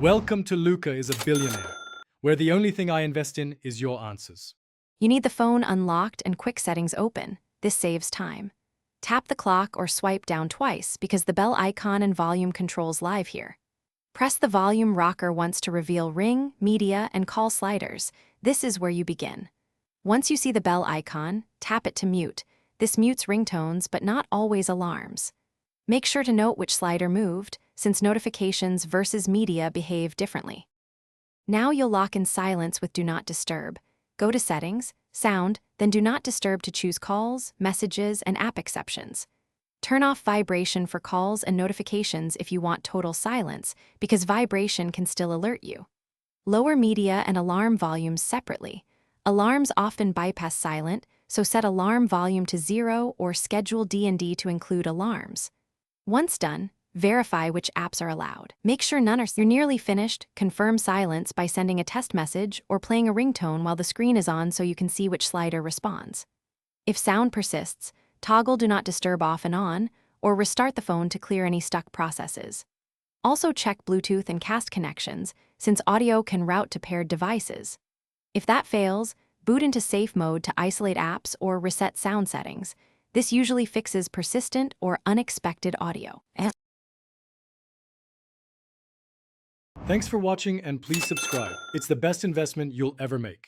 Welcome to Luca is a Billionaire, where the only thing I invest in is your answers. You need the phone unlocked and quick settings open. This saves time. Tap the clock or swipe down twice because the bell icon and volume controls live here. Press the volume rocker once to reveal ring, media, and call sliders. This is where you begin. Once you see the bell icon, tap it to mute. This mutes ringtones but not always alarms. Make sure to note which slider moved, since notifications versus media behave differently. Now you'll lock in silence with Do Not Disturb. Go to Settings, Sound, then Do Not Disturb to choose calls, messages, and app exceptions. Turn off vibration for calls and notifications if you want total silence, because vibration can still alert you. Lower media and alarm volumes separately. Alarms often bypass silent, so set alarm volume to 0 or schedule D&D to include alarms. Once done, verify which apps are allowed. Make sure none are. You're nearly finished. Confirm silence by sending a test message or playing a ringtone while the screen is on so you can see which slider responds. If sound persists, toggle Do Not Disturb off and on, or restart the phone to clear any stuck processes. Also check Bluetooth and cast connections, since audio can route to paired devices. If that fails, boot into safe mode to isolate apps or reset sound settings. This usually fixes persistent or unexpected audio. Thanks for watching and please subscribe. It's the best investment you'll ever make.